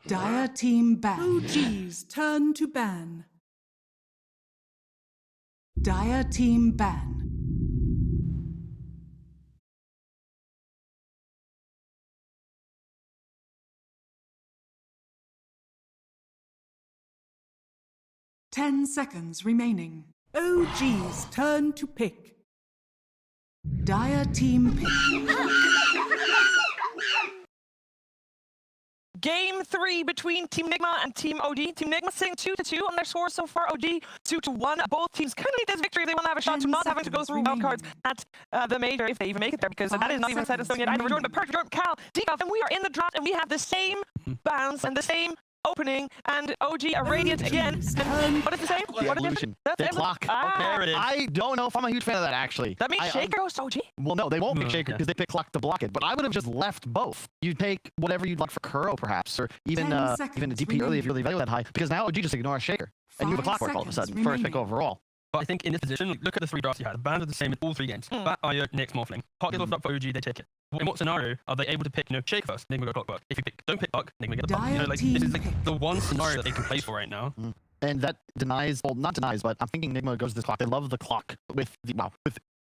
Dire team ban. OG's turn to ban. Dire team ban. Ten seconds remaining. OG's turn to pick. Dire team pick. Game 3 between Team Nigma and Team OD. Team Nigma sitting 2-2 on their score so far. OD 2-1. Both teams could lead this victory if they want to have a shot to not having to go through wildcards at the major if they even make it there, because that is not even set in stone yet. Either Jordan, but Perk, Jordan, Cal, Dekoff, and we are in the draft, and we have the same bounce and the same opening, and OG are radiant again. And what is the same? The evolution. The clock. There it is. I don't know if I'm a huge fan of that, actually. That means Shaker goes to OG? Well, no, they won't pick Shaker because they pick clock to block it, but I would have just left both. You'd take whatever you'd like for Kuro, perhaps, or even a DP early if you really value that high, because now OG just ignores Shaker, and you have a clockwork all of a sudden, first pick overall. But I think in this position, look at the 3 drafts you had. The bans are the same in all 3 games. Bat, Io, Nyx, Morphling. Hot gets up for OG, they take it. In what scenario are they able to pick, Shaker first, Nigma go clockwork? If you don't pick Buck, Nigma get the Buck. This is like the one scenario that they can play for right now. And that denies, well, not denies, but I'm thinking Nigma goes to this clock. They love the clock with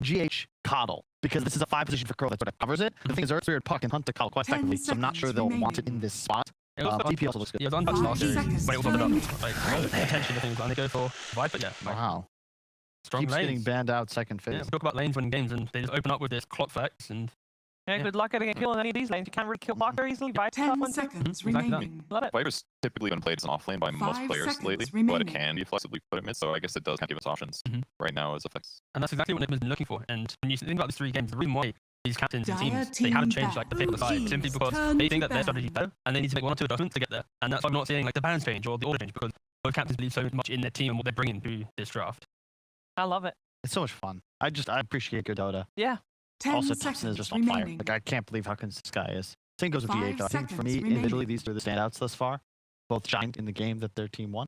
GH Coddle, because this is a 5 position for Crow that sort of covers it. The thing is, Earth Spirit, Puck, and Hunt to Coddle quite effectively, so I'm not sure they'll want it in this spot. DP also looks good. He was untouched last series, but it was opened up. Like, potentially the things, and they go for Viper, yeah. Wow. Strong Keeps lanes. getting banned out second phase. Yeah, we talk about lanes winning games, and they just open up with this clock flex, and good luck getting a kill in any of these lanes. You can't really kill block very easily. 10 seconds remaining. Love it. Viper's typically been played as an offlane by most players lately, but it can be flexibly put at mid, so I guess it does kind of give us options right now as a flex. And that's exactly what Nigma's been looking for. And when you think about these 3 games, the reason why these captains and teams, they haven't changed like the pick of the side, simply because they think that their strategy is better, and they need to make 1 or 2 adjustments to get there. And that's why I'm not seeing like the bans change or the order change, because both captains believe so much in their team and what they're bringing to this draft. I love it. It's so much fun. I appreciate your Dota. Yeah. Also, Thompson is just on fire. Like, I can't believe how consistent this guy is. Same goes with GH, though. I think for me, individually, these are the standouts thus far. Both shined in the game that their team won.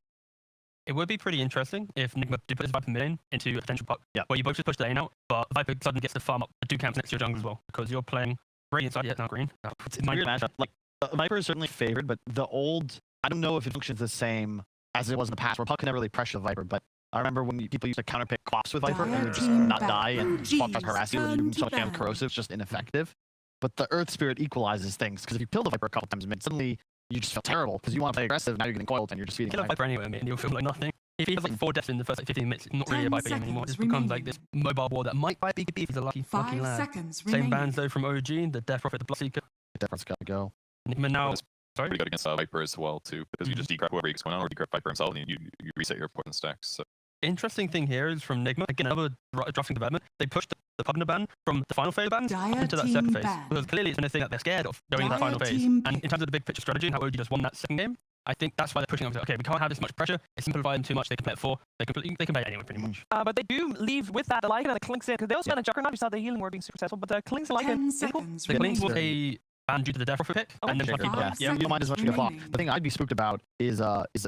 It would be pretty interesting if Nigma did put his Viper mid lane into a potential puck, where you both just push the lane out, but Viper suddenly gets to farm up the 2 camps next to your jungle as well, because you're playing Radiant side, now green. It's a weird matchup. Like, Viper is certainly favored, but the old, I don't know if it functions the same as it was in the past, where Puck could never really pressure the Viper, but I remember when people used to counterpick Quaps with Viper, and it would just not die, and Swap tries to harass you, and you so much damage corrosive, it's just ineffective. But the Earth Spirit equalizes things, because if you kill the Viper a couple times mid, suddenly you just feel terrible, because you want to play aggressive, now you're getting coiled, and you're just feeding kill a Viper anyway, and you'll feel like nothing. If he has like 4 deaths in the first like 15 minutes, it's not really a Viper game anymore. It just becomes like this mobile war that might buy BKB if he's a lucky lad. Same bans though from OG, the Death Prophet, the Bloodseeker. Death Prophet's gotta go. Nigma now. Sorry? Pretty good against Viper as well, too, because you just degrab whoever gets going on, or degrab Viper himself, and you reset your poison stacks. So. Interesting thing here is from Nigma, again, another drafting development. They pushed the Pugna ban from the final phase ban into that second phase, because clearly it's been a thing that they're scared of going in that final phase. And in terms of the big picture strategy and how OG just won that second game, I think that's why they're pushing up. Okay, we can't have this much pressure. It's simplified them too much. They can play at 4. They can play anyway, pretty much. But they do leave with that Lycan and the Clinks in, because they also got a Juggernaut. We saw the healing were being successful, but the Clinks and Lycan. The Clinks was a ban due to the Death Prophet pick, and then you don't mind as much of a The thing I'd be spooked about is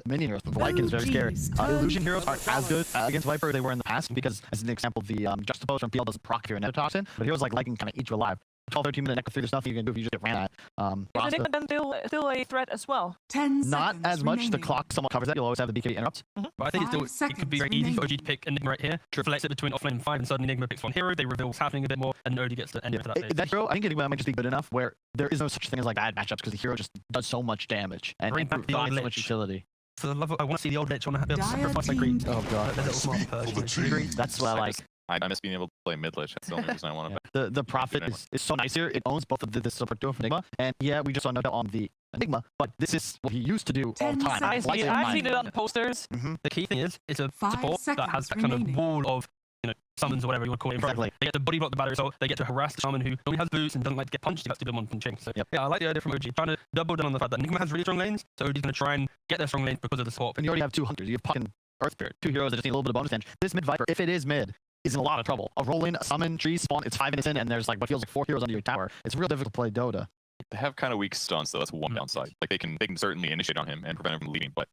minion heroes. The Lycan is very scary. Illusion heroes aren't as good against Viper as they were in the past, because, as an example, the Juxtapose from PL doesn't proc if you're a Netotoxin, but heroes like Lycan kind of eat you alive. 12-13 minute Necro 3, there's nothing you can do if you just get ran at. Is Nigma then still a threat as well? 10 Not as much. The clock somewhat covers that. You'll always have the BKB interrupt. But I think it could be very easy for OG to pick a Nigma right here, flex it between offlane and 5, and suddenly Nigma picks 1 hero, they reveal what's happening a bit more, and OG gets to end for that phase. That hero, I think Nigma might just be good enough where there is no such thing as like bad matchups, because the hero just does so much damage and provides so much utility. For the love of, I want to see the old Lich, I want to be able to sacrifice my green. Oh god. That's why I like. I miss being able to play mid-lich. That's the only reason I want to. The Prophet is so nice here. It owns both of the support duo for Nigma, and yeah, we just saw no on the Nigma, but this is what he used to do all the time. I've seen it on the posters. The key thing is, it's a support that has that kind of wall of summons or whatever you want to call it. Exactly. They get to body block the battery, so they get to harass the shaman who normally has boots and doesn't like to get punched. That's the one punching. So yeah, I like the idea from OG, trying to double down on the fact that Nigma has really strong lanes, so OG's going to try and get their strong lanes because of the support. And you already have 2 hunters. You have Puck and Earth Spirit, 2 heroes that just need a little bit of bonus damage. This mid Viper, if it is mid, is in a lot of trouble. A roll in, a summon, tree spawn, it's 5 minutes in, and there's like what feels like 4 heroes under your tower. It's real difficult to play Dota. They have kind of weak stunts, though. That's one downside. Like they can certainly initiate on him and prevent him from leaving, but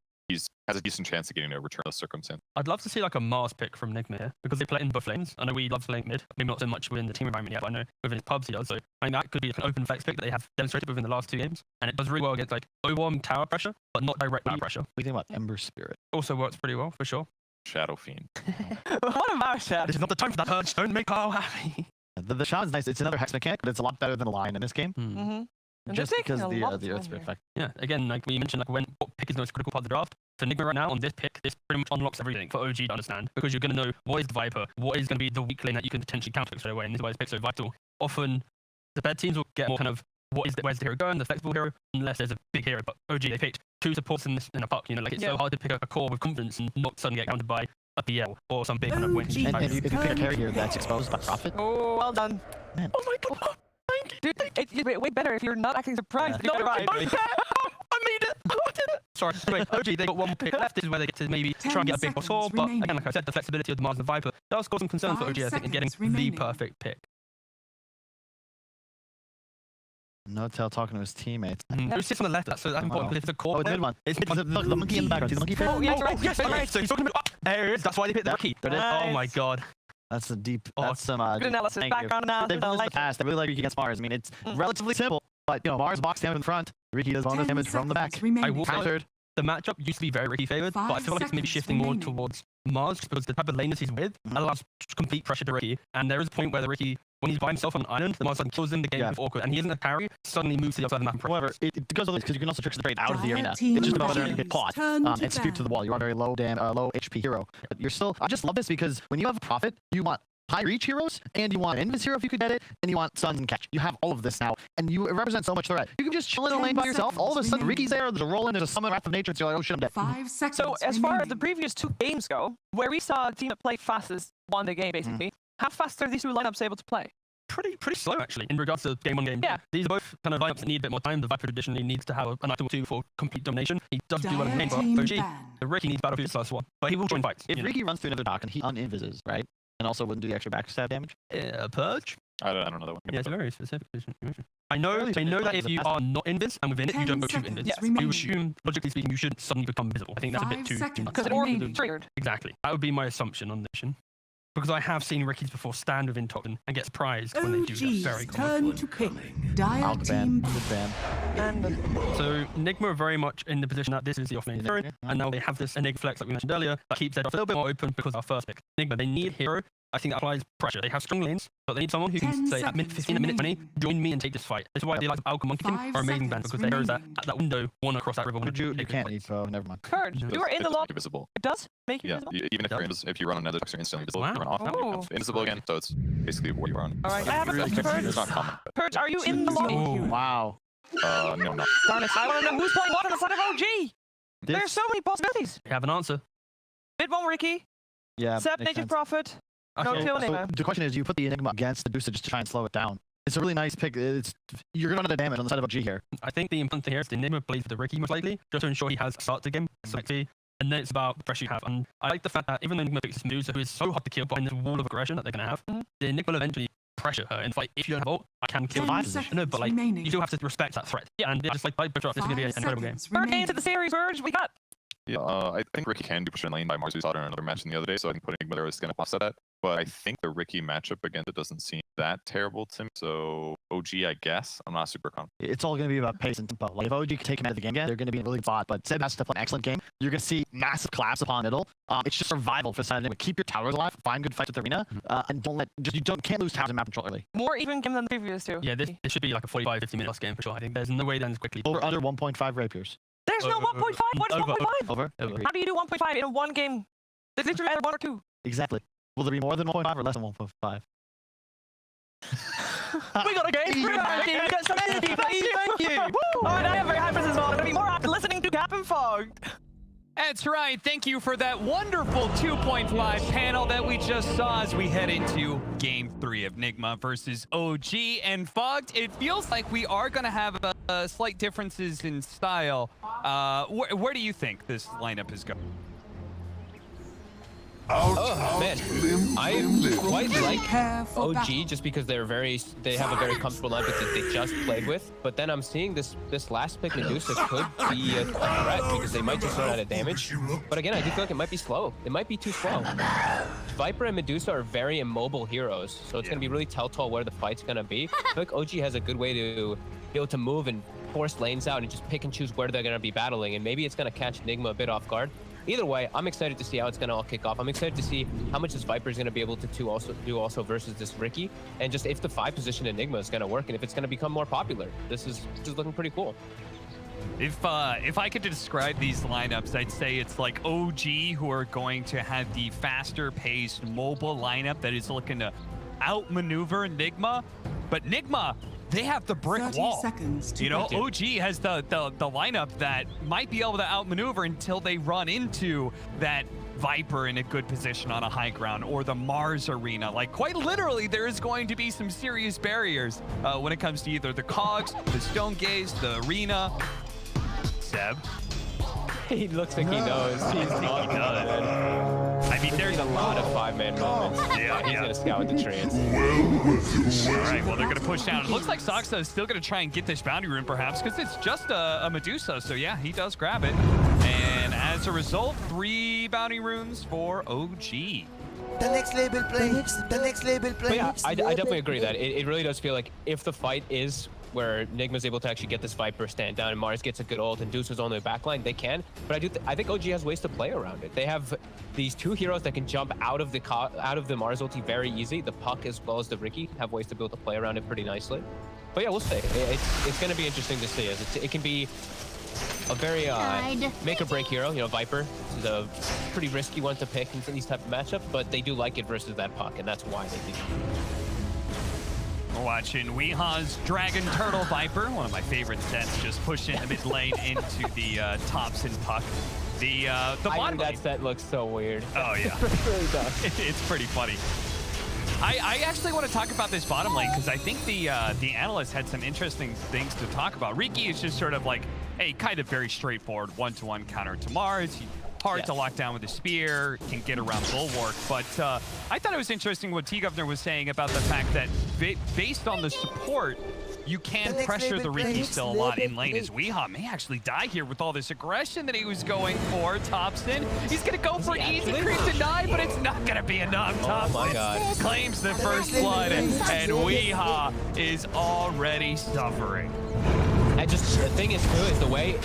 has a decent chance of getting a return of circumstance. I'd love to see like a Mars pick from Nigma here because they play in both lanes. I know we love playing mid, maybe not so much within the team environment yet, but I know within his pubs he does. So I think that could be like an open flex pick that they have demonstrated within the last 2 games, and it does really well against like O1 tower pressure, but not direct tower pressure. What do you think about Ember Spirit? Also works pretty well for sure. Shadow Fiend. What about that? This is not the time for that Purge. Don't make Carl happy. The Shaman's nice. It's another hex mechanic, but it's a lot better than a line in this game. Just because the Earth Spirit effect. Yeah, again, like we mentioned, like what pick is the most critical part of the draft. For Nigma right now, on this pick, this pretty much unlocks everything for OG to understand, because you're going to know what is the Viper, what is going to be the weak lane that you can potentially counter straight away, and this is why this pick's so vital. Often, the bad teams will get more kind of, where's the hero going, the flexible hero, unless there's a big hero, but OG, they picked 2 supports in a puck, you know, like it's so hard to pick a core with confidence and not suddenly get countered by a PL or some big kind of win. And if you pick a carry here that's exposed by Prophet. Oh, well done. Man. Oh my god! Dude, it's way better if you're not acting surprised. No, I made it! I did it! Sorry. Anyway, OG, they got 1 pick left. This is where they get to maybe try and get a big score. But again, like I said, the flexibility of the Mars and the Viper does cause some concerns for OG, I think, in getting the perfect pick. No tell talking to his teammates. Who sits on the left? That's important. It's a core. Oh, it's mid one. Look, the monkey in the background. See the monkey face? Oh, yeah, you're right. Yes, right. So he's talking about. There it is. That's why they picked the rookie. Oh my god. That's a deep. That's some. Good analysis. Background analysis. They've done this in the past. I really like Riki against Mars. I mean, it's relatively simple, but you know, Mars box damage in front. Riki does bonus damage from the back. I will say the matchup used to be very Riki favored, but I feel like it's maybe shifting more towards Mars because the type of laners he's with allows complete pressure to Riki. And there is a point where the Riki, when he's by himself on an island, the Mars suddenly kills him, the game is awkward, and he isn't a carry, suddenly moves to the other side of the map. However, it goes over because you can also trick the trade out of the arena. It's just about whether you get caught and scoot to the wall. You are a very low HP hero, but you're still. I just love this because when you have a Prophet, you want high reach heroes, and you want an Invis hero if you could get it, and you want Suns and Catch. You have all of this now, and you represent so much threat. You can just chill in a lane by yourself. All of a sudden, Riki's there, there's a roll in, there's a summon Wrath of Nature, and you're like, oh shit, I'm dead. 5 seconds. So, as far as the previous 2 games go, where we saw a team that played fastest won the game, basically, how fast are these 2 lineups able to play? Pretty slow, actually, in regards to game 1 game. Yeah. These are both kind of lineups that need a bit more time. The Viper traditionally needs to have an item or 2 for complete domination. He does do well in the game, but OG, the Riki needs Battlefield plus 1. But he will join fights. If Riki runs through another dock and he un-invises, right? And also wouldn't do the extra backstab damage? Purge? I don't know that one. Yeah, it's a very specific situation. I know that if you are not invis and within it, you don't go shoot invis. You assume, logically speaking, you shouldn't suddenly become visible. I think that's a bit too... Because it already triggered. Exactly. That would be my assumption on this mission. Because I have seen Rikis before stand within Toxin and get surprised when they do that. Very common. Turn to pick. Dire team ban. So Nigma are very much in the position that this is the off-lane hero, and now they have this Enigma flex like we mentioned earlier that keeps their draft a little bit more open because our first pick. Nigma, they need hero. I think that applies pressure. They have strong lanes, but they need someone who can say at minute 15 and minute 20, join me and take this fight. This is why they like Alchemy Monkey King are amazing bands, because they're heroes that at that window want to cross that river. You can't leave, so never mind. Purge, you are in the log. Invisible. It does make you invisible? Even if you run on another Tox, you're instantly invisible. Wow. You run off, you become invisible again, so it's basically where you are on. Alright, I have a question, Purge. It's not common. Purge, are you in the log? Oh, wow. No, not. Darn it, I want to know who's playing what on the side of OG. There's so many possibilities. We have an answer. Mid 1 Riki, Yeah. Sep Native Prophet. No Okay. kill So Nigma. the question is, you put the Enigma against the Booster just to try and slow it down. It's a really nice pick. You're going to run out of damage on the side of OG here. I think the important thing here is the Nigma plays with the Riki most likely, just to ensure he has a start to game, sexy, and then it's about the pressure you have. And I like the fact that even though Nigma picks this Medusa, who is so hard to kill behind this wall of aggression that they're going to have, the Nigma will eventually pressure her and fight. If you don't have ult, I can kill my position. No, but like, you still have to respect that threat. Yeah, and just like Virtus.pro, this is going to be an incredible game. Third game to the series, Verge, we got. Yeah, I think Riki can do push in lane by Mars. We saw it in another match in the other day, so I think putting Enigma there was going to offset that. But I think the Riki matchup against it doesn't seem that terrible to me. So OG, I guess. I'm not super confident. It's all going to be about pace and tempo. Like if OG can take him out of the game again, they're going to be in a really good spot. But Seb has to play an excellent game. You're going to see massive collapse upon middle. It's just survival for the side of Enigma. Keep your towers alive, find good fights with the arena, and can't lose towers in map control early. More even game than the previous 2. Yeah, this should be like a 45, 50 minute plus game for sure. I think there's no way it ends quickly. Over under 1.5 rapiers. There's no 1.5. What is 1.5? Over. How do you do 1.5 in 1 game? There's literally either 1 or 2. Exactly. Will there be more than 1.5 or less than 1.5? We got a game. We got a game. We got some energy. Thank you. Woo! Alright, I am very hyped for this one. I'm going to be more after listening to Cap and Fog. That's right. Thank you for that wonderful 2.5 panel that we just saw as we head into Game 3 of Nigma versus OG and Fogged. It feels like we are going to have slight differences in style. Where do you think this lineup is going? Oh man, I quite like Prepare for OG battle. just because they have a very comfortable lineup that they just played with. But then I'm seeing this last pick Medusa could be a threat because they might just run out of damage. But again, I do feel like it might be slow. It might be too slow. Viper and Medusa are very immobile heroes, so it's gonna be really telltale where the fight's gonna be. I feel like OG has a good way to be able to move and force lanes out and just pick and choose where they're gonna be battling, and maybe it's gonna catch Nigma a bit off guard. Either way, I'm excited to see how it's going to all kick off. I'm excited to see how much this Viper is going to be able to do versus this Riki, and just if the 5 position Enigma is going to work and if it's going to become more popular. This is looking pretty cool. If I could describe these lineups, I'd say it's like OG, who are going to have the faster-paced mobile lineup that is looking to outmaneuver Nigma. But Nigma, they have the brick 30 wall. seconds to You know, battle. OG has the lineup that might be able to outmaneuver until they run into that Viper in a good position on a high ground, or the Mars arena. Like, quite literally, there is going to be some serious barriers when it comes to either the cogs, the stone gaze, the arena. Seb. He looks like he knows. He's not good. I mean, there's a lot of 5-man moments. Yeah, He's yeah. gonna scout the trees. All right, well, they're going to push down. It looks like Soxa is still going to try and get this boundary rune, perhaps, because it's just a Medusa. So, yeah, he does grab it. And as a result, 3 bounty runes for OG. The next label play. The next label play. But yeah, I definitely agree that it really does feel like if the fight is where Nigma's able to actually get this Viper stand down and Mars gets a good ult and Deuce's on the backline, they can. But I think OG has ways to play around it. They have these 2 heroes that can jump out of the Mars ulti very easy. The Puck as well as the Riki have ways to be able to play around it pretty nicely. But yeah, we'll see. It's going to be interesting to see. As it can be a very make or break hero. You know, Viper is a pretty risky one to pick in these type of matchups, but they do like it versus that Puck, and that's why they do. We're watching Weeha's Dragon Turtle Viper, one of my favorite sets, just pushing the mid lane into the Thompson Puck. The bottom that set looks so weird. Oh, yeah. It really does. It's pretty funny. I actually want to talk about this bottom lane because I think the analyst had some interesting things to talk about. Riki is just sort of like a kind of very straightforward one-to-one counter to Mars. Hard to lock down with a spear, can get around Bulwark, but I thought it was interesting what T-Governor was saying about the fact that based on the support, you can pressure the Riki still a lot in lane, as Weeha may actually die here with all this aggression that he was going for. Thompson, he's gonna go for easy creep deny, but it's not gonna be enough. Thompson my God. claims the first blood, and Weeha is already suffering. And just the thing is, too, is the way,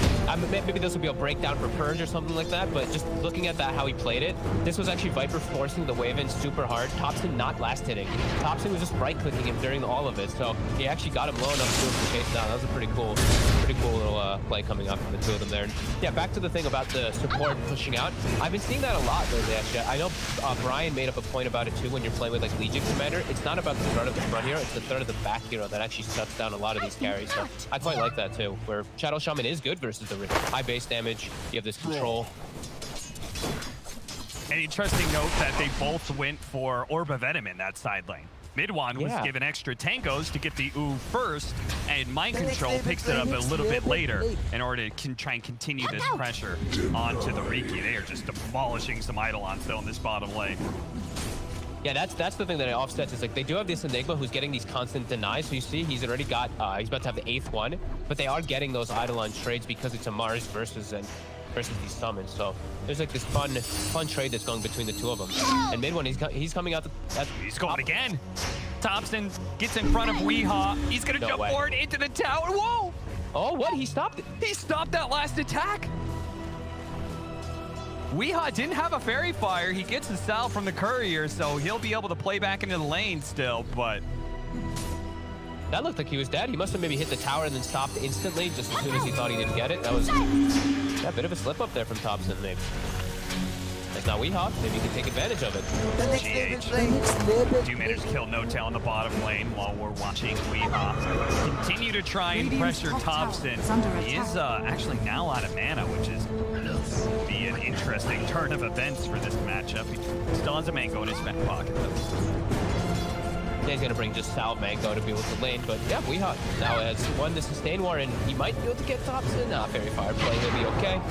maybe this will be a breakdown for Purge or something like that, but just looking at that, how he played it, this was actually Viper forcing the wave in super hard. Thompson not last hitting. Thompson was just right-clicking him during all of it, so he actually got him low enough to chase down. That was a pretty cool little play coming up from the 2 of them there. And yeah, back to the thing about the support pushing out. I've been seeing that a lot lately, actually. I know Brian made up a point about it, too, when you're playing with, like, Legion Commander. It's not about the threat of the front hero, it's the threat of the back hero that actually shuts down a lot of these carries. So I quite like that too, where Shadow Shaman is good versus the Riki. High base damage, you have this control. An interesting note that they both went for Orb of Venom in that side lane. Midwan was given extra tangos to get the ooh first, and Mind Control picks it up a little bit later in order to try and continue this pressure onto the Riki. They are just demolishing some Eidolons though in this bottom lane. Yeah, that's the thing that it offsets. Is like they do have this Enigma who's getting these constant denies. So you see, he's already got, he's about to have the 8th one, but they are getting those Eidolon trades because it's a Mars versus these summons. So there's like this fun trade that's going between the 2 of them. And mid one, he's coming out. He's going again. Thompson gets in front of Weeha. He's gonna jump forward into the tower. Whoa! Oh, what? He stopped it. He stopped that last attack. Weeha didn't have a fairy fire. He gets the salve from the courier, so he'll be able to play back into the lane still, but that looked like he was dead. He must have maybe hit the tower and then stopped instantly just as soon as he thought he didn't get it. That was a bit of a slip up there from Thompson, maybe. That's not Weeha. Maybe he can take advantage of it. GH do manage to kill No Tail in the bottom lane while we're watching Weeha continue to try and pressure Thompson. He is actually now out of mana, which is be an interesting turn of events for this matchup. He still has a mango in his back pocket, though. Then he's going to bring just Sal Mango to be able to lane. But yeah, Weehaw now has won the sustain war, and he might be able to get Thompson. Fairy Fire play, he'll be okay.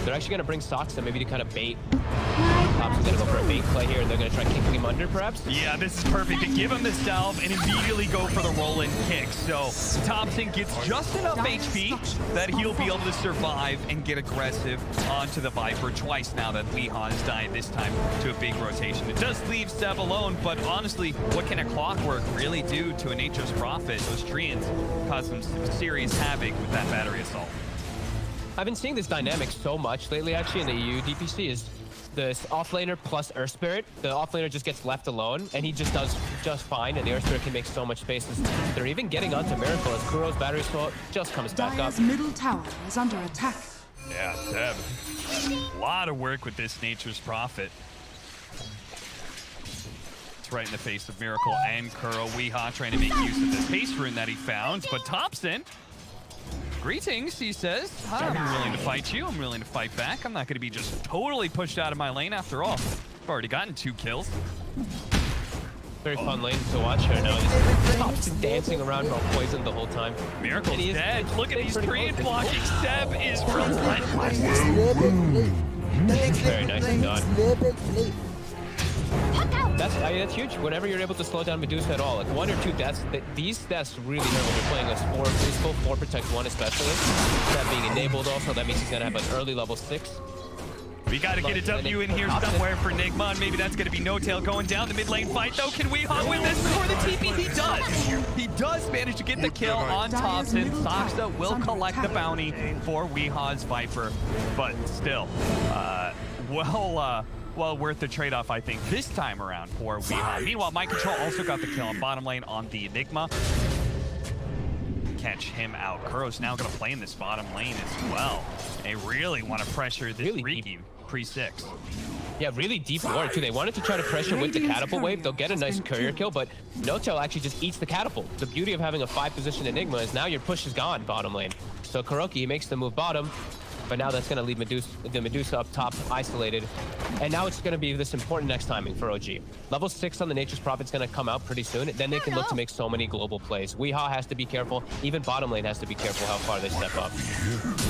They're actually going to bring Soxa maybe to kind of bait. Thompson's going to go for a bait play here, and they're going to try kicking him under, perhaps. Yeah, this is perfect. They give him the salve and immediately go for the roll-in kick. So Thompson gets just enough HP that he'll be able to survive and get aggressive onto the Viper twice now that Weehaw has died, this time to a big rotation. It does leave Seb alone, but honestly, what can a Clockwork really do to a Nature's Prophet? Those Treants cause some serious havoc with that battery assault. I've been seeing this dynamic so much lately, actually, in the EU DPC is the offlaner plus Earth Spirit. The offlaner just gets left alone, and he just does just fine, and the Earth Spirit can make so much space. They're even getting onto Miracle as Kuro's battery assault just comes back up. Dire's middle tower is under attack. Yeah, Seb. A lot of work with this Nature's Prophet. It's right in the face of Miracle and Kuro. Weehaw trying to make use of this pace rune that he found, but Thompson, greetings, he says. I'm willing to fight you. I'm willing to fight back. I'm not going to be just totally pushed out of my lane after all. I've already gotten 2 kills. Very fun lane to watch here now. Thompson dancing around while poisoned the whole time. Miracle's dead. Look at these Treants blocking. Seb is relentless. Very nicely done. That's huge. Whenever you're able to slow down Medusa at all, like 1 or 2 deaths, these deaths really hurt when you're playing a 4 physical, 4 protect 1 especially. That being enabled also, that means he's gonna have an early level 6. We gotta get a W in here somewhere for Nigma, and maybe that's gonna be No Tail going down the mid lane fight though. Can Weehaw win this before the TP? He does! He does manage to get the kill on Thompson. Soxa will collect the bounty for Weehaw's Viper, but still, well worth the trade-off, I think, this time around for Weehaw. Meanwhile, Mind Control also got the kill on bottom lane on the Enigma. Catch him out. Kuro's now going to play in this bottom lane as well. They really want to pressure this Riki pre-6. Yeah, really deep ward too. They wanted to try to pressure with the catapult wave. They'll get a nice courier kill, but No Tail actually just eats the catapult. The beauty of having a 5-position Enigma is now your push is gone bottom lane. So Kuroki makes the move bottom, but now that's going to leave the Medusa up top isolated. And now it's going to be this important next timing for OG. Level 6 on the Nature's Prophet's going to come out pretty soon. Then they can look to make so many global plays. Weehaw has to be careful. Even bottom lane has to be careful how far they step up.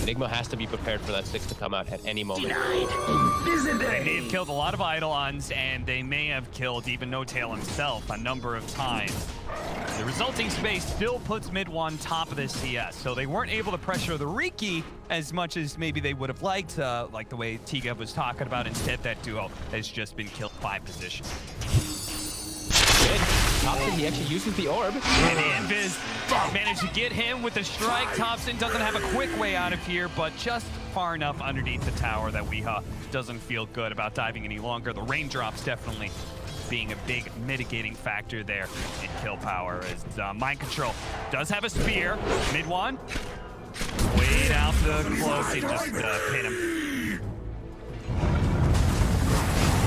Enigma has to be prepared for that 6 to come out at any moment. They may have killed a lot of Eidolons, and they may have killed even No Tail himself a number of times. The resulting space still puts Mid-1 top of this CS, so they weren't able to pressure the Riki as much as maybe they would have liked, like the way Tiga was talking about. Instead, that duo has just been killed 5 positions. Thompson, he actually uses the orb. And the Invis managed to get him with the strike. Thompson doesn't have a quick way out of here, but just far enough underneath the tower that Weehaw doesn't feel good about diving any longer. The raindrops definitely being a big mitigating factor there in kill power, as Mind Control does have a spear. Mid-1, way out the close, he just hit him.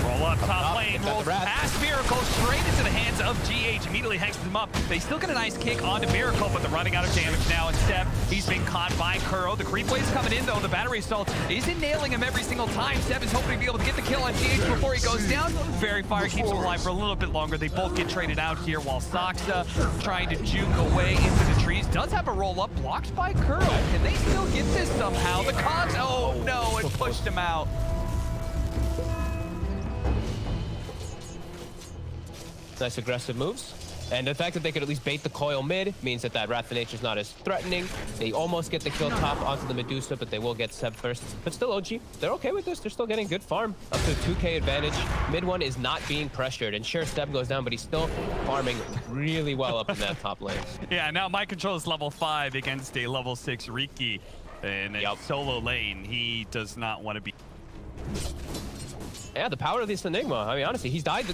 Roll up top lane, rolls past Miracle, straight into the hands of GH, immediately hangs them up. They still get a nice kick onto Miracle, but they're running out of damage now. And Seb, he's been caught by Kuro. The creep wave's coming in though, the battery assault isn't nailing him every single time. Seb is hoping to be able to get the kill on GH before he goes down. Fairy Fire keeps him alive for a little bit longer. They both get traded out here while Soxa trying to juke away into the trees. Does have a roll up, blocked by Kuro. Can they still get this somehow? The Cogs, oh no, it pushed him out. Nice aggressive moves. And the fact that they could at least bait the coil mid means that Wrath of Nature's not as threatening. They almost get the kill top onto the Medusa, but they will get Seb first. But still, OG, they're okay with this. They're still getting good farm. Up to a 2K advantage. Mid-1 is not being pressured. And sure, Seb goes down, but he's still farming really well up in that top lane. Yeah, now Mind Control is level 5 against a level 6 Riki in a solo lane. He does not want to be... Yeah, the power of this Enigma. I mean, honestly, he's died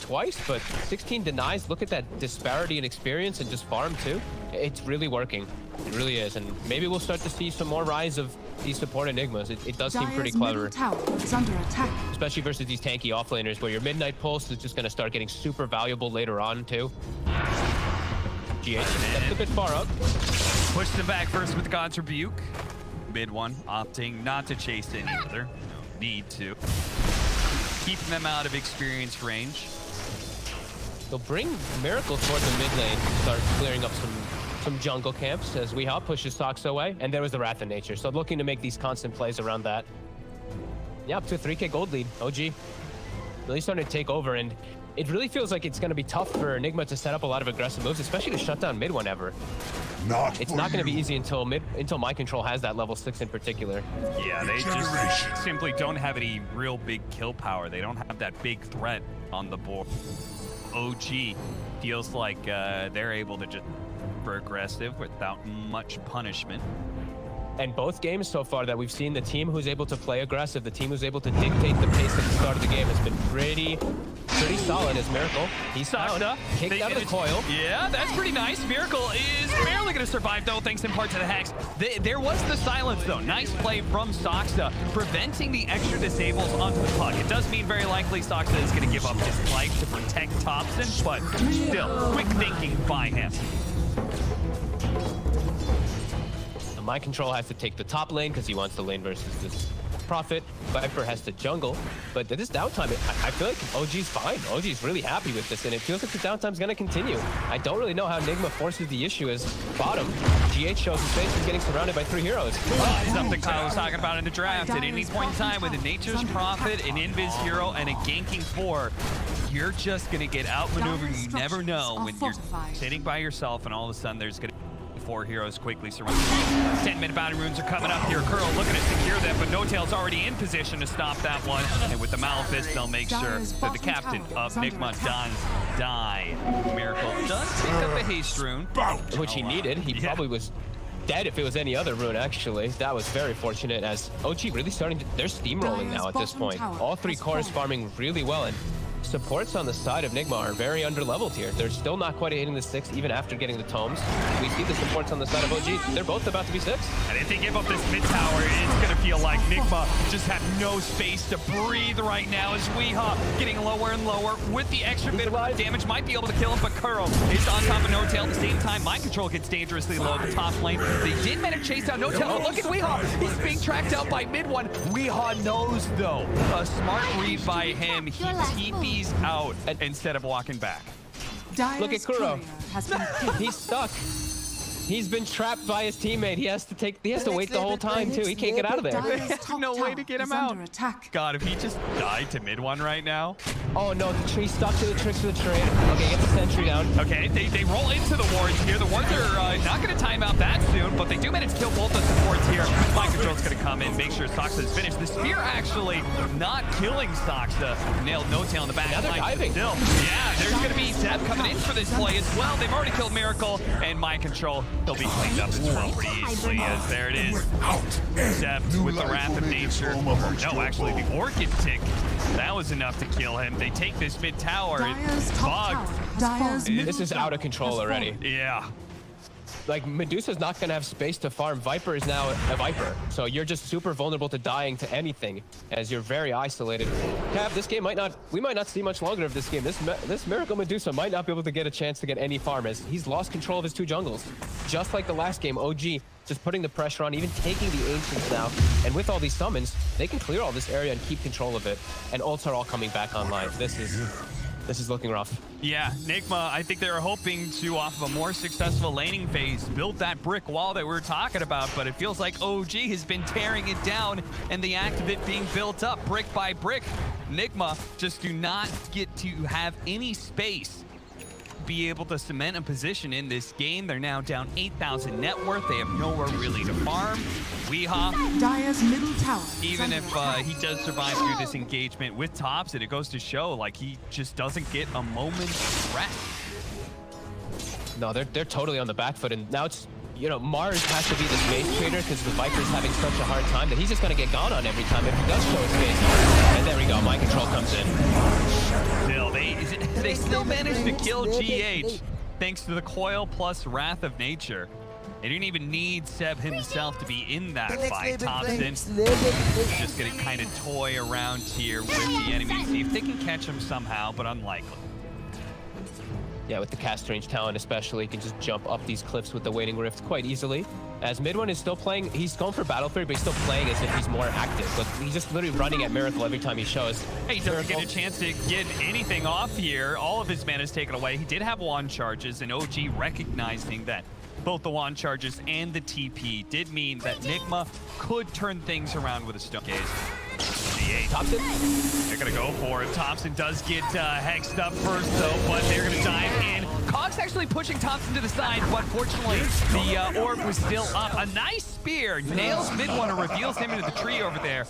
twice, but 16 denies. Look at that disparity in experience and just farm too. It's really working. It really is. And maybe we'll start to see some more rise of these support Enigmas. It does seem pretty clever. Tower is under attack. Especially versus these tanky offlaners where your Midnight Pulse is just going to start getting super valuable later on too. GH stepped a bit far up. Pushed him back first with God's Rebuke. Mid-1 opting not to chase any other. Need to. Keeping them out of experience range. They'll bring Miracle towards the mid lane, start clearing up some jungle camps as Weehaw pushes Sox away, and there was the Wrath of Nature. So looking to make these constant plays around that. Yeah, up to a 3K gold lead. OG really starting to take over, and it really feels like it's going to be tough for Nigma to set up a lot of aggressive moves, especially to shut down mid whenever. It's not going to be easy until My Control has that level 6 in particular. Yeah, they just simply don't have any real big kill power. They don't have that big threat on the board. OG feels like they're able to just be aggressive without much punishment. And both games so far that we've seen, the team who's able to play aggressive, the team who's able to dictate the pace at the start of the game has been pretty solid as Miracle. He's down, kicked out of the coil. Yeah, that's pretty nice. Miracle is barely going to survive, though, thanks in part to the Hex. There was the silence, though. Nice play from Soxa, preventing the extra disables onto the puck. It does mean very likely Soxa is going to give up his life to protect Thompson, but still, quick thinking by him. My Control has to take the top lane because he wants the lane versus this Prophet. Viper has to jungle, but this downtime, I feel like OG's fine. OG's really happy with this, and it feels like the downtime's going to continue. I don't really know how Nigma forces the issue as bottom. GH shows his face is getting surrounded by 3 heroes. Something Kyle was talking about in the draft. At any point in time with a Nature's Prophet, an Invis hero, and a ganking 4, you're just going to get outmaneuvered. You never know when you're sitting by yourself and all of a sudden there's going to 4 heroes quickly surrounded. 10-minute bounty runes are coming up here. Curl looking to secure them, but No-Tail's already in position to stop that one. And with the Malefice, they'll make sure that the captain of Nigma does die. Miracle does pick up a haste rune, which he needed. He probably was dead if it was any other rune, actually. That was very fortunate as OG really starting to... They're steamrolling now at this point. All 3 cores farming really well, and supports on the side of Nigma are very underleveled here. They're still not quite hitting the 6 even after getting the tomes. We see the supports on the side of OG. They're both about to be 6. And if they give up this mid tower, it's going to feel like Nigma just have no space to breathe right now as Weehaw getting lower and lower with the extra bit of damage. Might be able to kill him, but Kuro is on top of No-Tail. At the same time, My Control gets dangerously low at the top lane. They did manage to chase down No-Tail, but look at Weehaw. He's being tracked out by mid one. Weehaw knows, though. A smart read by him. He TP's out instead of walking back. Look at Kuro. He's stuck. He's been trapped by his teammate. He has to wait the whole time too. He can't get out of there. There's no way to get him out. God, if he just died to mid one right now. Oh no, the tree stuck to the tricks of the terrain. Okay, get the sentry down. Okay, they roll into the wards here. The wards are not going to time out that soon, but they do manage to kill both the supports here. My Control's going to come in, make sure Soxa is finished. The spear actually not killing Soxa. Nailed No-Tail in the back. Now they're diving. Still, yeah, there's going to be Zeb coming in for this play as well. They've already killed Miracle, and My Control, he'll be cleaned up as well pretty easily as there it is. Zeb with the Wrath of Nature. No, actually the Orchid Tick. That was enough to kill him. They take this mid tower. It's bugged. This is out of control already. Yeah. Like, Medusa's not going to have space to farm. Viper is now a Viper. So you're just super vulnerable to dying to anything as you're very isolated. Cav, this game we might not see much longer of this game. This Miracle Medusa might not be able to get a chance to get any farm as he's lost control of his 2 jungles. Just like the last game, OG just putting the pressure on, even taking the Ancients now. And with all these summons, they can clear all this area and keep control of it. And ults are all coming back online. This is looking rough. Yeah, Nigma, I think they were hoping to, off of a more successful laning phase, build that brick wall that we were talking about, but it feels like OG has been tearing it down and the act of it being built up brick by brick. Nigma just do not get to have any space be able to cement a position in this game. They're now down 8,000 net worth. They have nowhere really to farm. Weehaw, Dire's middle tower. Even if he does survive through this engagement with Tops, it goes to show like he just doesn't get a moment's rest. No, they're totally on the back foot, and now it's, you know, Mars has to be the space trader because the Viper's having such a hard time that he's just going to get gone on every time if he does show his face. And there we go, My Control comes in. Still, they still managed to kill GH thanks to the coil plus Wrath of Nature. They didn't even need Seb himself to be in that fight. Thompson just going to kind of toy around here with the enemy, see if they can catch him somehow, but unlikely. Yeah, with the cast range talent especially, you can just jump up these cliffs with the Waiting Rift quite easily. As Mid1 is still playing, he's going for Battle Fury, but he's still playing as if he's more active. But he's just literally running at Miracle every time he shows. He doesn't get a chance to get anything off here. All of his mana is taken away. He did have wand charges, and OG recognizing that both the wand charges and the TP did mean that Nigma could turn things around with a stone gaze. G8. Thompson? They're gonna go for it. Thompson does get hexed up first though, but they're gonna dive in. Cogs actually pushing Thompson to the side, but fortunately the orb was still up. A nice spear nails Mid1 and reveals him into the tree over there.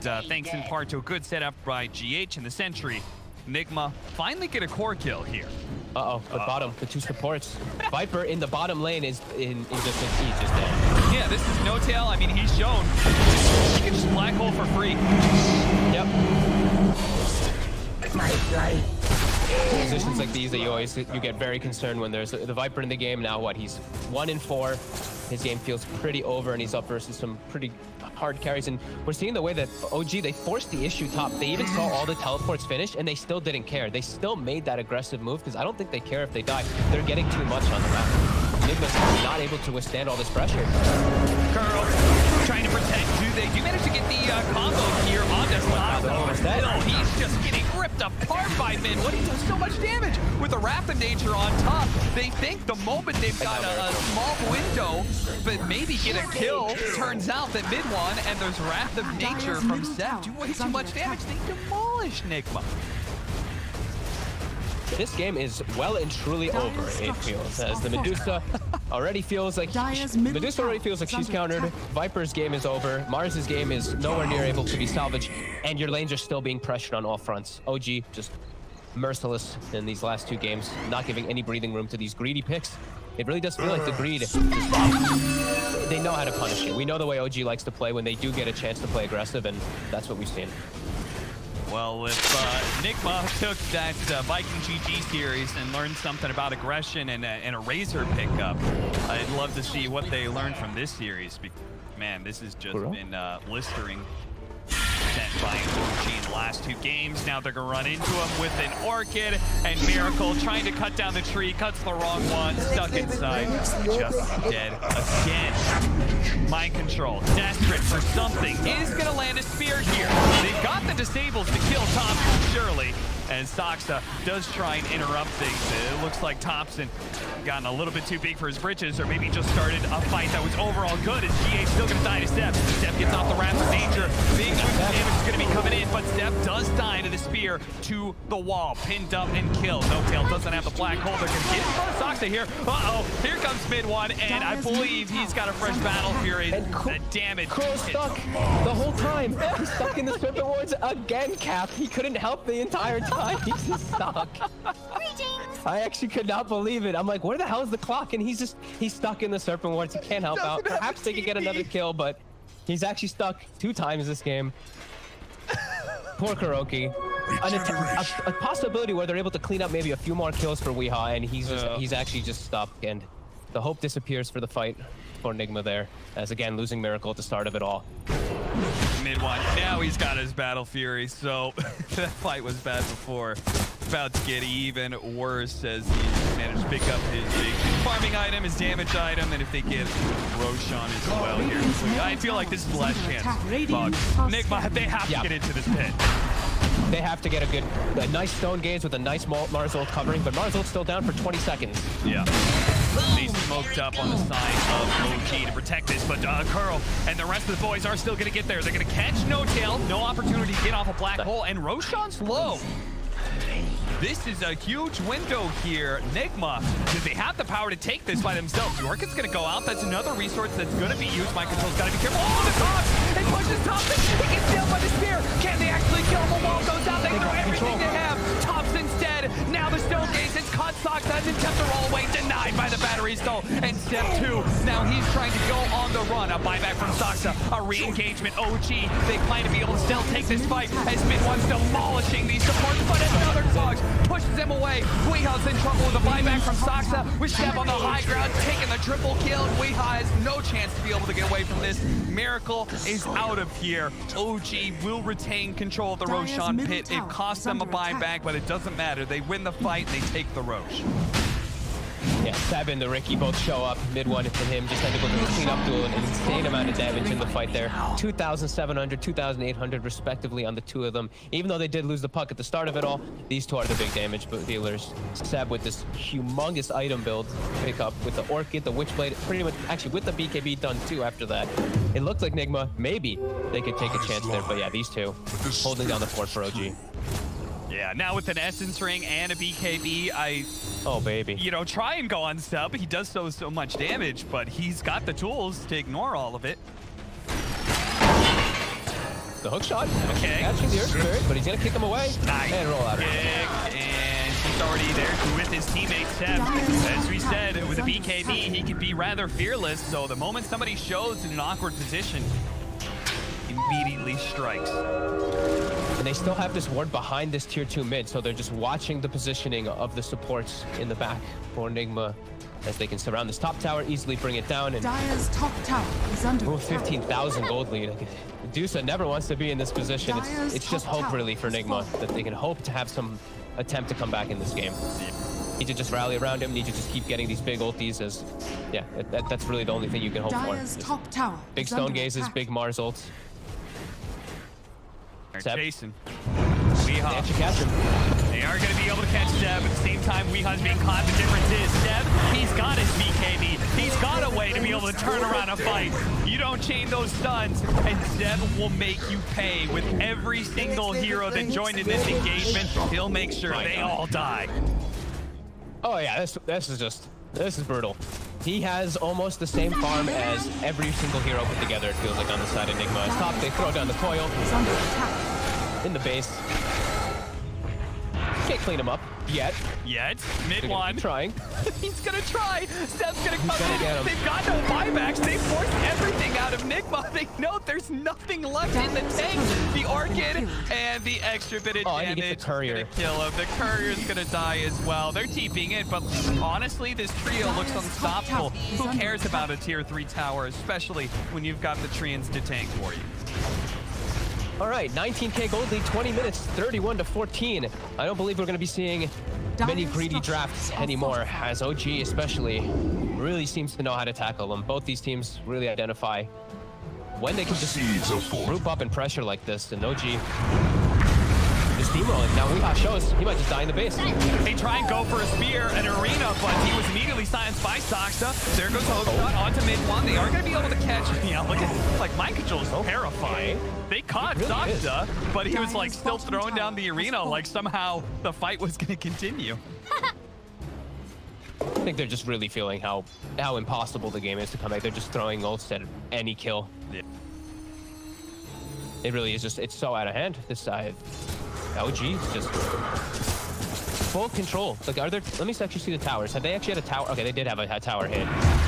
Thanks in part to a good setup by GH and the Sentry. Nigma finally get a core kill here. Uh-oh, but bottom, the 2 supports. Viper in the bottom lane is he's just dead. Yeah, this is No Tail. I mean, he's shown he can just black hole for free. Yep. Positions like these that you get very concerned when there's the Viper in the game. Now what? He's 1-4. His game feels pretty over, and he's up versus some pretty hard carries. And we're seeing the way that OG, they forced the issue top. They even saw all the teleports finish, and they still didn't care. They still made that aggressive move because I don't think they care if they die. They're getting too much on the map. Nigma's not able to withstand all this pressure. Curl trying to protect. They do manage to get the combo here on this side. No, he's just getting ripped apart by Min. What, he does so much damage with the Wrath of Nature on top. They think the moment they've got a small window, but maybe get a kill, turns out that Mid1 and there's Wrath of Nature from Seth do way too much damage. They demolish Nigma. This game is well and truly over, it feels, as the Medusa already feels like she's countered. Viper's game is over. Mars's game is nowhere near able to be salvaged, and your lanes are still being pressured on all fronts. OG just merciless in these last 2 games, not giving any breathing room to these greedy picks. It really does feel like the greed is they know how to punish it. We know the way OG likes to play when they do get a chance to play aggressive, and that's what we've seen. Well, if Nigma took that Viking GG series and learned something about aggression and a Razor pickup, I'd love to see what they learned from this series. Man, this has just been blistering. Sent by OG in the last 2 games. Now they're gonna run into him with an Orchid, and Miracle trying to cut down the tree, cuts the wrong one, stuck inside, just dead again. Mind control, desperate for something, is gonna land a spear here. They've got the disables to kill Thompson, surely, and Soxa does try and interrupt things. It looks like Thompson gotten a little bit too big for his britches, or maybe just started a fight that was overall good, as GA still gonna die to Steph. Steph gets off the Wrath of Danger. Big damage is gonna be coming in, but Steph does die to the spear to the wall, pinned up and killed. No Tail doesn't have the black hole. They're gonna get in front of Soxa here. Uh-oh, here comes Mid1, and I believe he's got a fresh Battle Fury. The damage. Crow stuck the whole time. He's stuck in the Serpent Wards again, Cap. He couldn't help the entire time. He's just stuck. I actually could not believe it. I'm like, where the hell is the clock? And he's stuck in the Serpent Wards. He can't help out. Perhaps they could get another kill, but he's actually stuck 2 times this game. Poor Kuroki. A possibility where they're able to clean up maybe a few more kills for Weehaw, and he's actually just stuck, and the hope disappears for the fight for Nigma there, as again losing Miracle at the start of it all. Mid1, now he's got his Battle Fury, so that fight was bad before. About to get even worse as he managed to pick up his big farming item, his damage item, and if they get Roshan as well here. I feel like this is the last chance. Nigma, they have to get into this pit. They have to get a nice stone gaze with a nice Mars ult covering, but Mars ult's still down for 20 seconds. Yeah. They smoked up on the side of OG to protect this, but Curl and the rest of the boys are still going to get there. They're going to catch No Tail, no opportunity to get off a black hole, and Roshan's low. This is a huge window here. Nigma, because they have the power to take this by themselves. Yorkin's going to go out. That's another resource that's going to be used. Mind control's got to be careful. Oh, the top! He pushes Thompson. He gets nailed by the spear. Can they actually kill him? The wall goes out. They throw everything they have. Thompson's dead. Now the stone gaze has caught Soxa and kept the roll away. Denied by the battery stall. And step 2. Now he's trying to go on the run. A buyback from Soxa. A re-engagement. OG. They plan to be able to still take this fight as Mid1's demolishing these supports. But another Cogs pushes them away. Weehaw's in trouble with a buyback from Soxa. We step on the high ground, taking the triple kill. Weehaw has no chance to be able to get away from this. Miracle is out of here. OG will retain control of the Roshan pit. It cost them a buyback, but it doesn't matter. They win the fight, they take the Rosh. Yeah, Seb and the Ricky both show up. Mid one and him just had to go through a clean-up duel, an insane amount of damage in the fight there. 2,700, 2,800 respectively on the two of them. Even though they did lose the puck at the start of it all, these two are the big damage dealers. Seb with this humongous item build pick up with the Orchid, the Witchblade, pretty much actually with the BKB done too after that. It looked like Nigma, maybe they could take a chance there, but yeah, these two holding down the fort for OG. Yeah, now with an Essence Ring and a BKB, oh baby, you know, try and go on sub. He does so much damage, but he's got the tools to ignore all of it. The hook shot, okay, catching the Earth Spirit, but he's gonna kick him away. Nice. And roll out. And he's already there with his teammate Seb. As we said, with a BKB, he can be rather fearless. So the moment somebody shows in an awkward position, immediately strikes. And they still have this ward behind this tier 2 mid, so they're just watching the positioning of the supports in the back for Nigma as they can surround this top tower, easily bring it down, and Dire's top tower is under move 15,000 gold lead. Dusa never wants to be in this position. It's just hope really for Nigma that they can hope to have some attempt to come back in this game. Need to just rally around him, need to just keep getting these big ultis as, yeah, that's really the only thing you can hope Dire's for. top tower Big stone gazes, big Mars ults. They're chasing. They actually catch him. They are going to be able to catch Seb. At the same time, Weeha's being caught. The difference is Seb, he's got his BKB. He's got a way to be able to turn around a fight. You don't chain those stuns, and Seb will make you pay with every single hero that joined in this engagement. He'll make sure they all die. Oh yeah, this is brutal. He has almost the same farm as every single hero put together, it feels like, on the side of Nigma. Top, they throw down the coil. In the base. Can't clean him up yet. Mid one. Trying. He's gonna try. Seb's gonna come gonna get in. him. They've got no buybacks. They forced everything out of Nigma. They know there's nothing left in the tank. The Orchid and the extra bit of damage is gonna kill him. The Courier's gonna die as well. They're TPing it, but honestly, this trio looks unstoppable. Who cares about a tier 3 tower, especially when you've got the Treants to tank for you? All right, 19k gold lead, 20 minutes, 31 to 14. I don't believe we're going to be seeing many greedy drafts anymore, as OG especially really seems to know how to tackle them. Both these teams really identify when they can just group up and pressure like this, and OG just steamrolling. Now Weeha shows he might just die in the base. They try and go for a spear and arena, but he was immediately silenced by Saksa. There goes Hookshot onto mid one. They are going to be able to catch him. Yeah, look at, like, mind control is terrifying. They caught Saksa, but he was like still throwing down the arena like somehow the fight was going to continue. I think they're just really feeling how impossible the game is to come back. They're just throwing ults at any kill. Yeah. It really is just, it's so out of hand. This side, OG is just full control. Like, are there, let me actually see the towers. Have they actually had a tower? Okay, they did have a tower hit.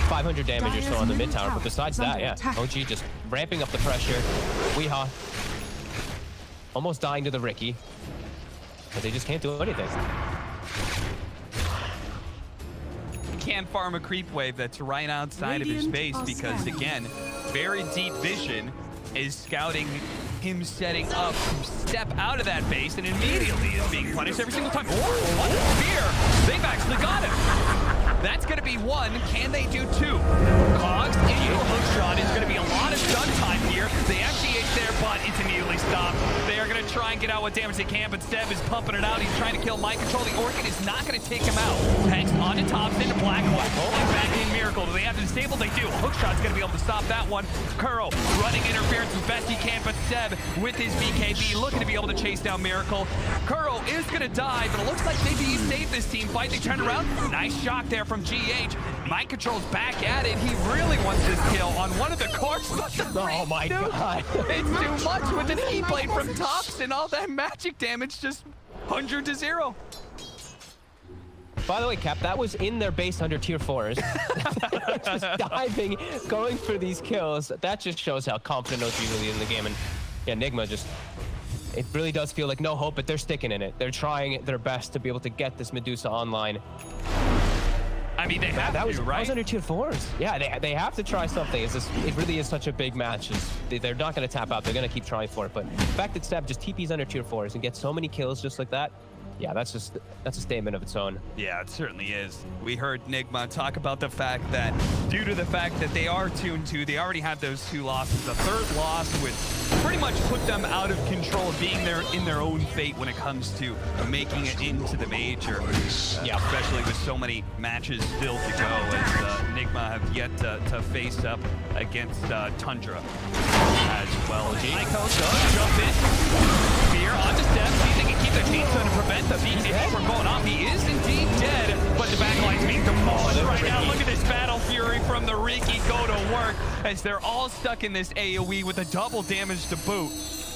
500 damage or so on the mid tower, but besides that, yeah, OG just ramping up the pressure. Weeha almost dying to the Ricky, but they just can't do anything. Can farm a creep wave that's right outside of his base because, again, very deep vision is scouting him setting up to step out of that base and immediately is being punished every single time. Oh, what a spear! They've actually got him. That's going to be one. Can they do two? Cogs into a hook shot is going to be a lot of stun time here. They actually ate there, but it's immediately stopped. They are going to try and get out what damage they can, but Seb is pumping it out. He's trying to kill Mind Control. The Orchid is not going to take him out. Hex onto top, into Black Hole. And back in Miracle. Do they have to disable? They do. Hookshot's going to be able to stop that one. Kuro running interference as best he can, but Seb with his BKB looking to be able to chase down Miracle. Kuro is going to die, but it looks like maybe he saved this team fight. They turn around. Nice shot there from GH. Mind Control's back at it. He really wants this kill on one of the cores. Oh my god. It's too much with an E-blade from Tops and all that magic damage, just 100 to 0. By the way, Cap, that was in their base under tier 4s. Just diving, going for these kills. That just shows how confident OG really is in the game. And yeah, Nigma just, it really does feel like no hope, but they're sticking in it. They're trying their best to be able to get this Medusa online. I mean, they have that was, right? That was under tier 4s. Yeah, they have to try something. It's just, it really is such a big match. They're not going to tap out. They're going to keep trying for it. But the fact that Seb just TPs under tier 4s and gets so many kills just like that, Yeah, that's a statement of its own. Yeah, it certainly is. We heard Nigma talk about the fact that due to the fact that they are 2-2, they already have those 2 losses. The 3rd loss would pretty much put them out of control of being there in their own fate when it comes to making it into the major. Yeah, especially with so many matches still to go, as Nigma have yet to face up against Tundra as well. Aiko does jump in. Fear onto Steph. See if they can keep their team to prevent the BKB from going off. He is indeed dead, but the backline's being demolished right now. Look at this battle fury from the Riki go to work as they're all stuck in this AoE with a double damage to boot.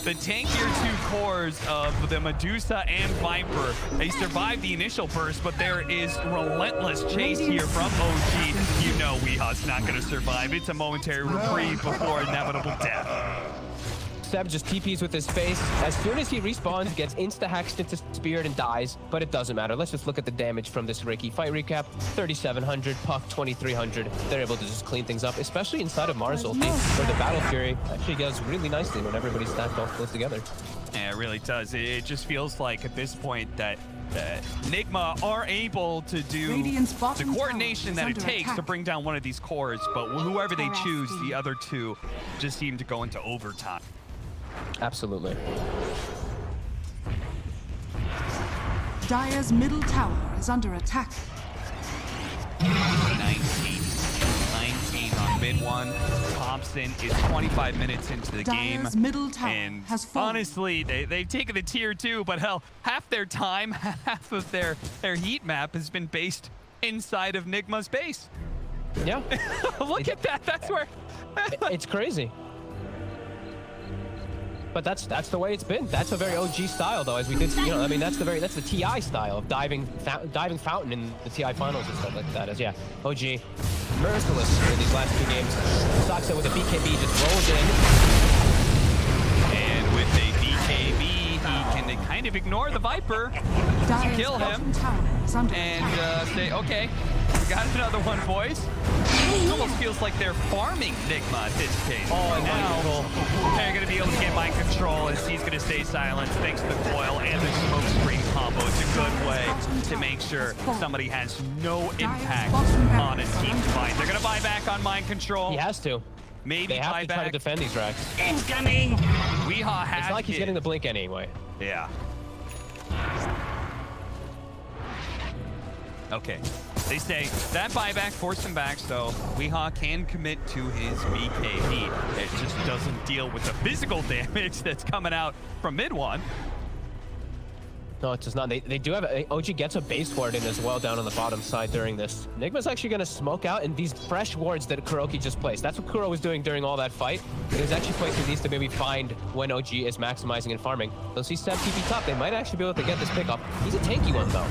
The tankier 2 cores of the Medusa and Viper, they survived the initial burst, but there is relentless chase here from OG. You know Weeha's not going to survive. It's a momentary reprieve before inevitable death. Seb just TPs with his face. As soon as he respawns, gets insta-hacked into Spirit and dies, but it doesn't matter. Let's just look at the damage from this Riki. Fight recap, 3,700, Puck 2,300. They're able to just clean things up, especially inside of Mars ulti, where the Battle Fury actually goes really nicely when everybody's stacked all close together. Yeah, it really does. It just feels like at this point that Nigma are able to do the coordination that it takes to bring down one of these cores, but whoever they choose, the other 2 just seem to go into overtime. Absolutely. Dire's middle tower is under attack. 19 on mid 1. Thompson is 25 minutes into the game. Dire's middle tower And has fallen. honestly, they've taken the tier 2, but hell, half their time, half of their heat map has been based inside of Nigma's base. Yeah. Look at that. That's where... It's crazy. But that's the way it's been. That's a very OG style, though, as we did. You know, I mean, that's the TI style of diving fountain in the TI finals and stuff like that. As yeah, OG merciless in these last 2 games. Saksa with a BKB just rolls in, and with a BKB, he can kind of ignore the Viper to kill him and say, okay, we got another one, boys. It almost feels like they're farming Nigma at this case. Oh, and now they're going to be able to get mind control as he's going to stay silent thanks to the coil and the smoke screen combo. It's a good way to make sure somebody has no impact on a team's fight. They're going to buy back on mind control. he has to. Maybe They have buy to back. try to defend these racks. Incoming! Weeha has It's not like he's it. getting the blink anyway. Yeah. Okay. They say that buyback forced him back, so Weeha can commit to his BKB. It just doesn't deal with the physical damage that's coming out from mid 1. No, it does not. They do have OG gets a base ward in as well down on the bottom side during this. Nigma's actually going to smoke out, and these fresh wards that Kuroki just placed. That's what Kuro was doing during all that fight. He was actually placing these to maybe find when OG is maximizing and farming. They'll see Seb TP top. They might actually be able to get this pickup. He's a tanky one, though.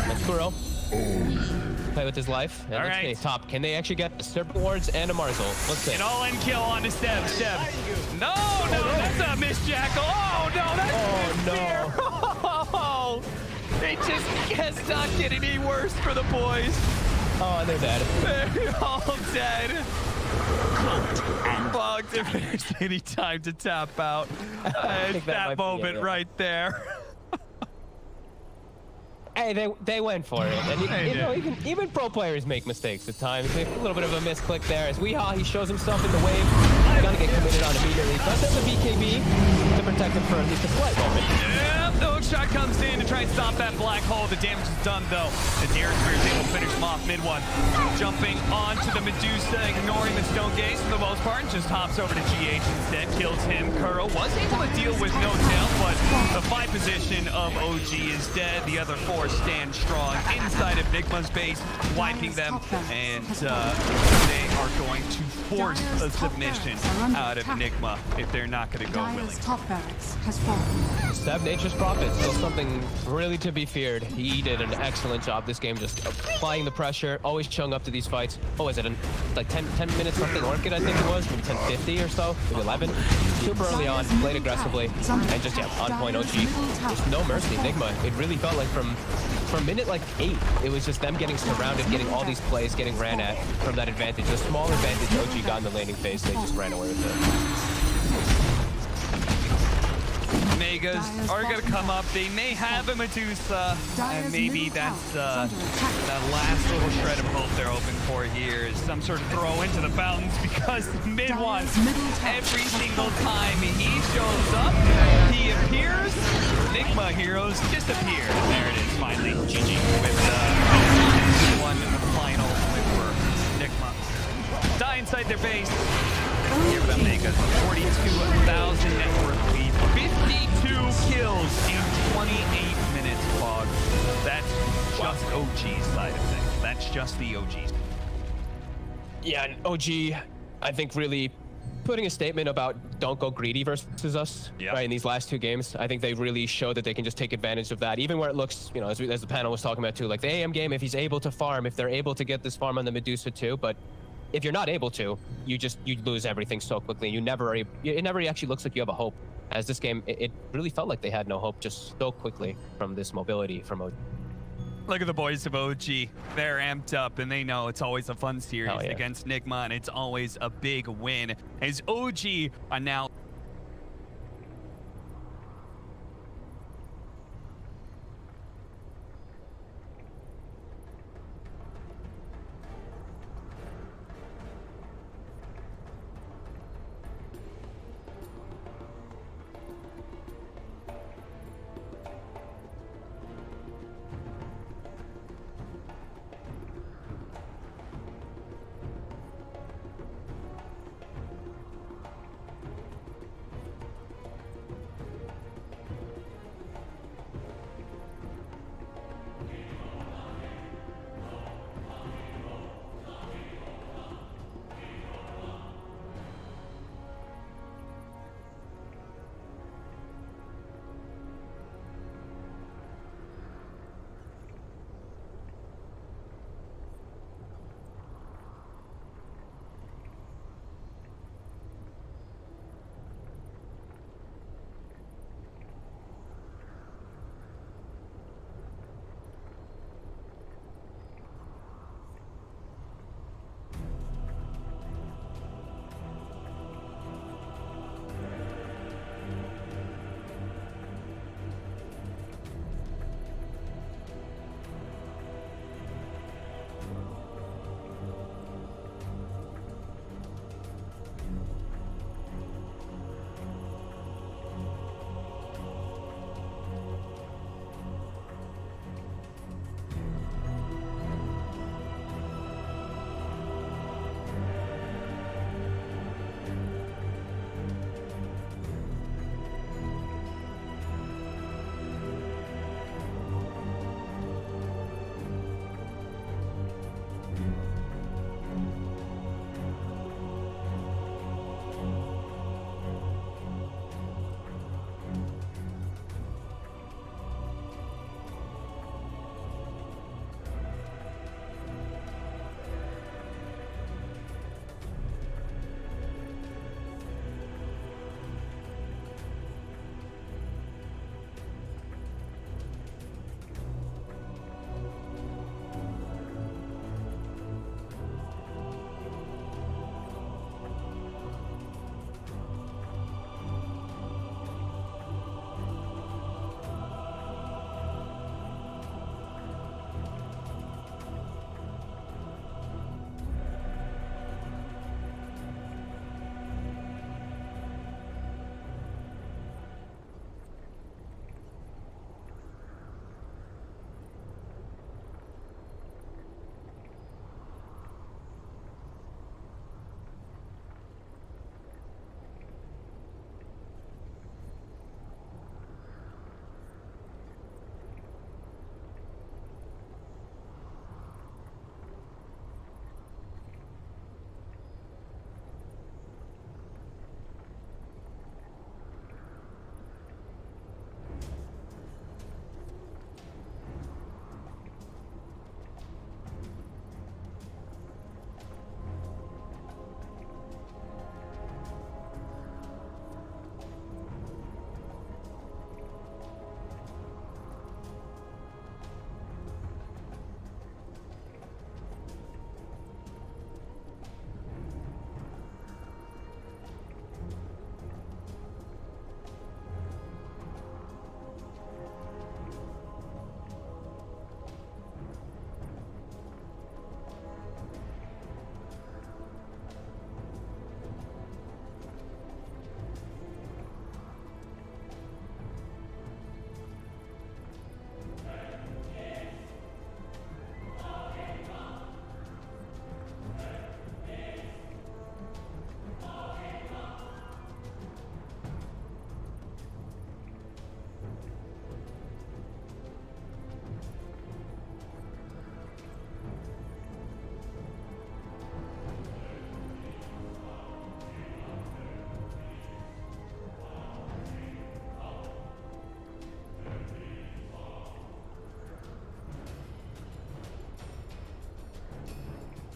That's Kuro. Play with his life. And All let's right. see, top. Can they actually get the Serpent Wards and a Marzel? Let's see. An all-in kill on to Steb. No, that's a miss, Jackal. Oh, no, that's Oh, no. It just cannot get any worse for the boys. Oh, they're dead. They're all dead. Bugged if there's any time to tap out. It's think that that might be it, moment yeah. right there. Hey, they went for it, and you know, even pro players make mistakes at times. A little bit of a misclick there. As Weeha, he shows himself in the wave. He's gonna get committed on immediately. Does have the BKB to protect him for at least a slight moment. Yep, the hook shot comes in to try and stop that black hole. The damage is done though. The Deer Spear is able to finish him off mid 1. Jumping onto the Medusa, ignoring the Stone Gaze for the most part, and just hops over to GH instead, kills him. Kuro was able to deal with no tail, but the 5 position of OG is dead. The other 4 stand strong inside of Nigma's base, wiping them, and they are going to force a submission out of Nigma if they're not going to go willing. Top barracks has fallen. Seb, Nature's Prophet, still something really to be feared. He did an excellent job this game, just applying the pressure, always chung up to these fights. Oh, was it like 10 minutes something Orchid, I think it was, maybe 10:50 or so, maybe 11. Super early on, played aggressively, and just, yeah, on point OG. There's no mercy. Nigma, it really felt like from minute like 8, it was just them getting surrounded, getting all these plays, getting ran at from that advantage. A small advantage OG got in the laning phase, they just ran away with it. Omegas are going to come up. They may have a Medusa, and maybe that's that last little shred of hope they're hoping for here is some sort of throw into the fountains, because mid wants every single time he shows up, he appears, Nigma heroes disappear. There it is, finally. GG with one in the final win for Nigma. Die inside their base. Here with Omega, 42,000 net worth lead, 52 kills in 28 minutes, Fog. That's just OG's side of things. That's just the OG's. Yeah, and OG, I think, really putting a statement about don't go greedy versus us, right, in these last 2 games. I think they really showed that they can just take advantage of that, even where it looks, you know, as the panel was talking about too, like the AM game, if he's able to farm, if they're able to get this farm on the Medusa too, but if you're not able to, you lose everything so quickly. It never actually looks like you have a hope. As this game, it really felt like they had no hope just so quickly from this mobility from OG. Look at the boys of OG. They're amped up, and they know it's always a fun series against Nigma, and it's always a big win. As OG are now